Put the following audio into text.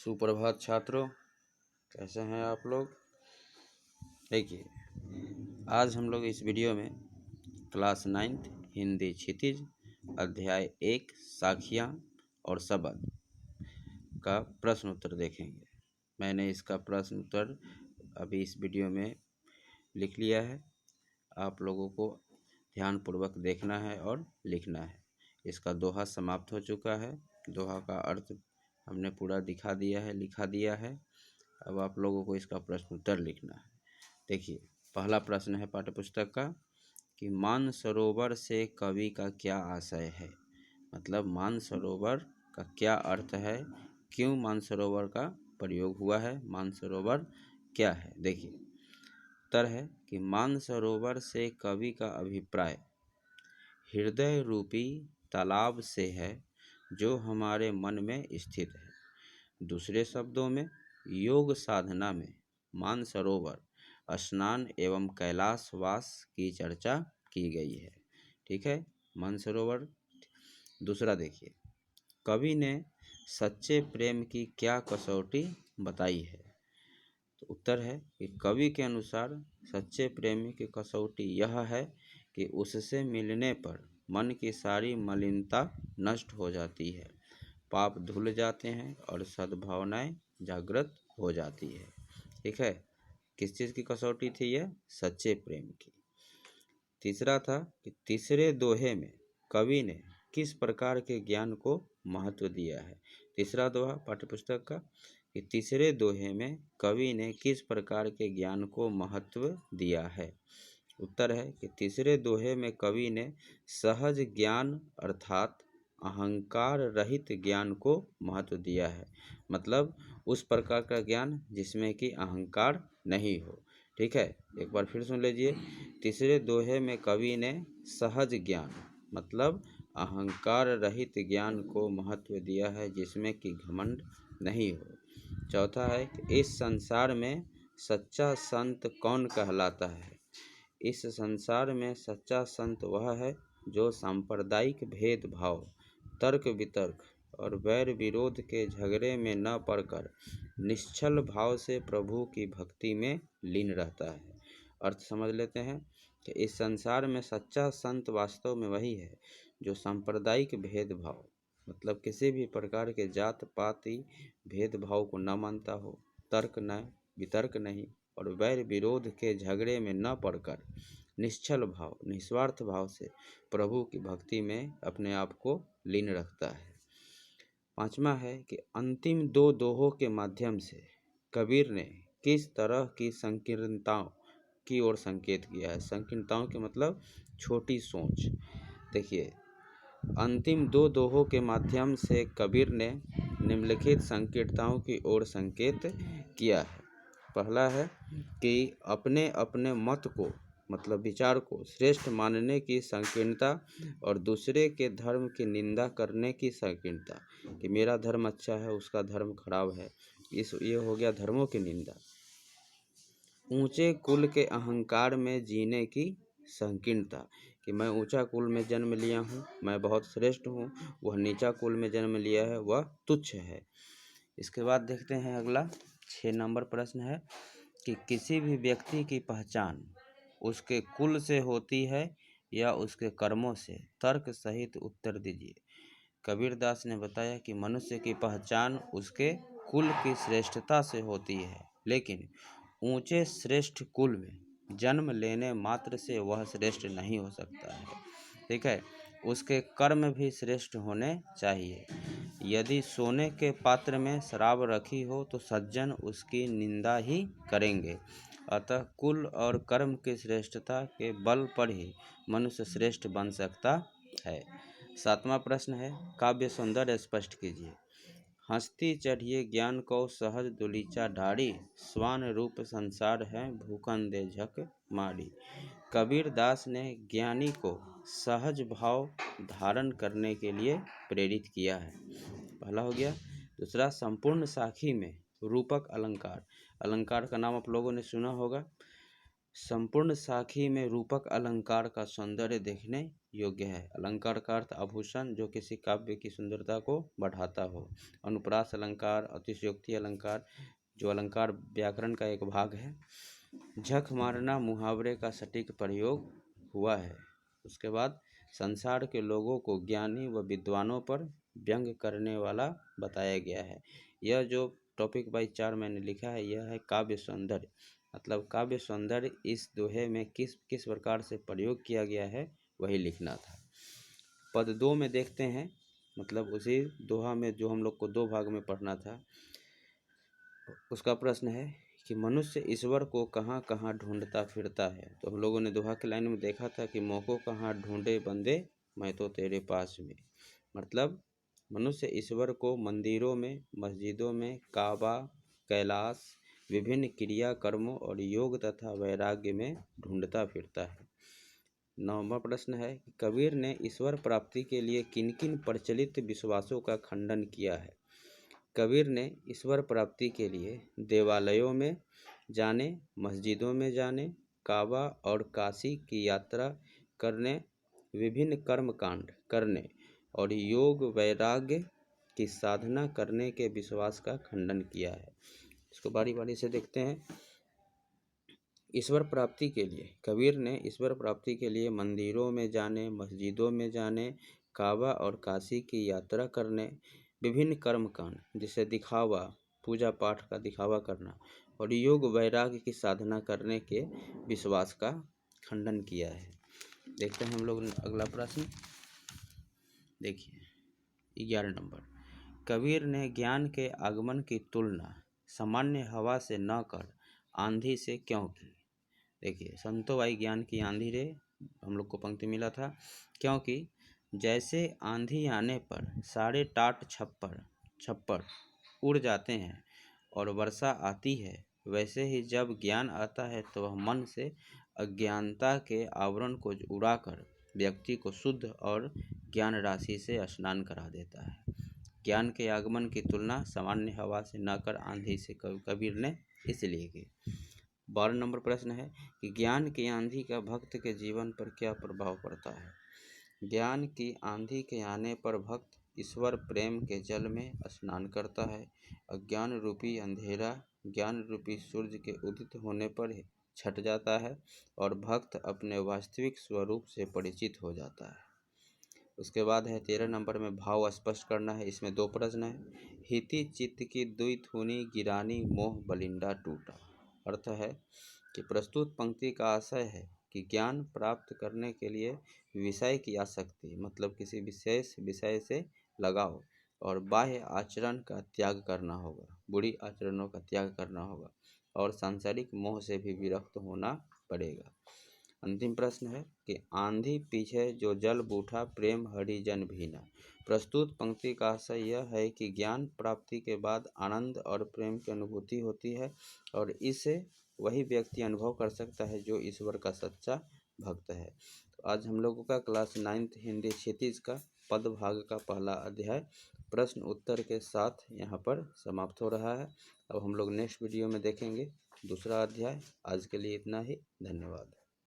सुप्रभात छात्रों, कैसे हैं आप लोग। देखिए, आज हम लोग इस वीडियो में क्लास 9th हिंदी क्षितिज अध्याय 1 साखियाँ और शब्द का प्रश्न उत्तर देखेंगे। मैंने इसका प्रश्न उत्तर अभी इस वीडियो में लिख लिया है। आप लोगों को ध्यानपूर्वक देखना है और लिखना है। इसका दोहा समाप्त हो चुका है। दोहा का अर्थ हमने पूरा दिखा दिया है, लिखा दिया है। अब आप लोगों को इसका प्रश्न उत्तर लिखना है। देखिए, पहला प्रश्न है पाठ्यपुस्तक का कि मानसरोवर से कवि का क्या आशय है। मतलब मानसरोवर का क्या अर्थ है, क्यों मानसरोवर का प्रयोग हुआ है, मानसरोवर क्या है। देखिए, उत्तर है कि मानसरोवर से कवि का अभिप्राय हृदय रूपी तालाब से है जो हमारे मन में स्थित है। दूसरे शब्दों में योग साधना में मानसरोवर स्नान एवं कैलाशवास की चर्चा की गई है। ठीक है, मानसरोवर। दूसरा देखिए, कवि ने सच्चे प्रेम की क्या कसौटी बताई है। तो उत्तर है कि कवि के अनुसार सच्चे प्रेमी की कसौटी यह है कि उससे मिलने पर मन की सारी मलिनता नष्ट हो जाती है, पाप धुल जाते हैं और सद्भावनाएं जागृत हो जाती है। ठीक है, किस चीज़ की कसौटी थी यह? सच्चे प्रेम की। तीसरा था कि तीसरे दोहे में कवि ने किस प्रकार के ज्ञान को महत्व दिया है। तीसरा दोहा पाठ्यपुस्तक का कि तीसरे दोहे में कवि ने किस प्रकार के ज्ञान को महत्व दिया है। उत्तर है कि तीसरे दोहे में कवि ने सहज ज्ञान अर्थात अहंकार रहित ज्ञान को महत्व दिया है। मतलब उस प्रकार का ज्ञान जिसमें कि अहंकार नहीं हो। ठीक है, एक बार फिर सुन लीजिए। तीसरे दोहे में कवि ने सहज ज्ञान मतलब अहंकार रहित ज्ञान को महत्व दिया है जिसमें कि घमंड नहीं हो। चौथा है कि इस संसार में सच्चा संत कौन कहलाता है। इस संसार में सच्चा संत वह है जो सांप्रदायिक भेदभाव, तर्क वितर्क और वैर विरोध के झगड़े में न पड़कर निश्चल भाव से प्रभु की भक्ति में लीन रहता है। अर्थ समझ लेते हैं कि इस संसार में सच्चा संत वास्तव में वही है जो सांप्रदायिक भेदभाव मतलब किसी भी प्रकार के जात पाती भेदभाव को न मानता हो, तर्क न वितर्क नहीं और वैर विरोध के झगड़े में न पड़कर निश्चल भाव निस्वार्थ भाव से प्रभु की भक्ति में अपने आप को लीन रखता है। पांचवा है कि अंतिम दो दोहों के माध्यम से कबीर ने किस तरह की संकीर्णताओं की ओर संकेत किया है। संकीर्णताओं के मतलब छोटी सोच। देखिए, अंतिम दो दोहों के माध्यम से कबीर ने निम्नलिखित संकीर्णताओं की ओर संकेत किया है। पहला है कि अपने अपने मत को मतलब विचार को श्रेष्ठ मानने की संकीर्णता और दूसरे के धर्म की निंदा करने की संकीर्णता कि मेरा धर्म अच्छा है उसका धर्म खराब है, ये हो गया धर्मों की निंदा। ऊंचे कुल के अहंकार में जीने की संकीर्णता कि मैं ऊंचा कुल में जन्म लिया हूँ, मैं बहुत श्रेष्ठ हूँ, वह नीचा कुल में जन्म लिया है वह तुच्छ है। इसके बाद देखते हैं अगला 6 नंबर प्रश्न है कि किसी भी व्यक्ति की पहचान उसके कुल से होती है या उसके कर्मों से। तर्क सहित उत्तर दीजिए। कबीरदास ने बताया कि मनुष्य की पहचान उसके कुल की श्रेष्ठता से होती है, लेकिन ऊंचे श्रेष्ठ कुल में जन्म लेने मात्र से वह श्रेष्ठ नहीं हो सकता है। ठीक है, उसके कर्म भी श्रेष्ठ होने चाहिए। यदि सोने के पात्र में शराब रखी हो तो सज्जन उसकी निंदा ही करेंगे। अतः कुल और कर्म की श्रेष्ठता के बल पर ही मनुष्य श्रेष्ठ बन सकता है। 7वां प्रश्न है काव्य सौंदर्य स्पष्ट कीजिए। हंसती चढ़िए ज्ञान को सहज दुलीचा ढाड़ी, स्वान रूप संसार है भूखन दे झक माड़ी। कबीर दास ने ज्ञानी को सहज भाव धारण करने के लिए प्रेरित किया है। पहला हो गया। दूसरा, संपूर्ण साखी में रूपक अलंकार। अलंकार का नाम आप लोगों ने सुना होगा। संपूर्ण साखी में रूपक अलंकार का सौंदर्य देखने योग्य है। अलंकार का अर्थ आभूषण जो किसी काव्य की सुंदरता को बढ़ाता हो। अनुप्रास अलंकार, अतिशयोक्ति अलंकार, जो अलंकार व्याकरण का एक भाग है। झक मारना मुहावरे का सटीक प्रयोग हुआ है। उसके बाद संसार के लोगों को ज्ञानी व विद्वानों पर व्यंग करने वाला बताया गया है। यह जो टॉपिक बाई 4 मैंने लिखा है यह है काव्य सौंदर्य। मतलब काव्य सौंदर्य इस दोहे में किस किस प्रकार से प्रयोग किया गया है वही लिखना था। पद 2 में देखते हैं, मतलब उसी दोहा में जो हम लोग को 2 भाग में पढ़ना था, उसका प्रश्न है कि मनुष्य ईश्वर को कहाँ कहाँ ढूंढता फिरता है। तो हम लोगों ने दोहा की लाइन में देखा था कि मोह को कहाँ ढूंढे बंदे, मैं तो तेरे पास में। मतलब मनुष्य ईश्वर को मंदिरों में, मस्जिदों में, काबा, कैलाश, विभिन्न क्रिया कर्मों और योग तथा वैराग्य में ढूंढता फिरता है। 9वां प्रश्न है कि कबीर ने ईश्वर प्राप्ति के लिए किन किन प्रचलित विश्वासों का खंडन किया है। कबीर ने ईश्वर प्राप्ति के लिए देवालयों में जाने, मस्जिदों में जाने, काबा और काशी की यात्रा करने, विभिन्न कर्मकांड करने और योग वैराग्य की साधना करने के विश्वास का खंडन किया है। इसको बारी बारी से देखते हैं। ईश्वर प्राप्ति के लिए कबीर ने ईश्वर प्राप्ति के लिए मंदिरों में जाने, मस्जिदों में जाने, काबा और काशी की यात्रा करने, विभिन्न कर्मकांड जिसे दिखावा, पूजा पाठ का दिखावा करना और योग वैराग्य की साधना करने के विश्वास का खंडन किया है। देखते हैं हम लोग अगला प्रश्न। देखिए 11 नंबर, कबीर ने ज्ञान के आगमन की तुलना सामान्य हवा से न कर आंधी से क्यों की। देखिए संतो आई ज्ञान की आंधी रे, हम लोग को पंक्ति मिला था। क्योंकि जैसे आंधी आने पर सारे टाट छप्पर उड़ जाते हैं और वर्षा आती है, वैसे ही जब ज्ञान आता है तो वह मन से अज्ञानता के आवरण को उड़ाकर व्यक्ति को शुद्ध और ज्ञान राशि से स्नान करा देता है। ज्ञान के आगमन की तुलना सामान्य हवा से न कर आंधी से कबीर ने इसलिए की। 12 नंबर प्रश्न है कि ज्ञान की आंधी का भक्त के जीवन पर क्या प्रभाव पड़ता है। ज्ञान की आंधी के आने पर भक्त ईश्वर प्रेम के जल में स्नान करता है। अज्ञान रूपी अंधेरा ज्ञान रूपी सूर्य के उदित होने पर छट जाता है और भक्त अपने वास्तविक स्वरूप से परिचित हो जाता है। उसके बाद है 13 नंबर में भाव स्पष्ट करना है। इसमें 2 प्रश्न है। हिति चित्त की दुई थूनी गिरानी मोह बलिंडा टूटा। अर्थ है कि प्रस्तुत पंक्ति का आशय है कि ज्ञान प्राप्त करने के लिए विषय की आसक्ति, मतलब किसी विशेष विषय से लगाव और बाह्य आचरण का त्याग करना होगा, बुरी आचरणों का त्याग करना होगा और सांसारिक मोह से भी विरक्त होना पड़ेगा। अंतिम प्रश्न है कि आंधी पीछे जो जल बूठा प्रेम हरिजन भीना। प्रस्तुत पंक्ति का आशय यह है कि ज्ञान प्राप्ति के बाद आनंद और प्रेम की अनुभूति होती है और इसे वही व्यक्ति अनुभव कर सकता है जो ईश्वर का सच्चा भक्त है। तो आज हम लोगों का क्लास 9th हिंदी क्षितिज का पद भाग का पहला अध्याय प्रश्न उत्तर के साथ यहाँ पर समाप्त हो रहा है। अब हम लोग नेक्स्ट वीडियो में देखेंगे दूसरा अध्याय। आज के लिए इतना ही, धन्यवाद।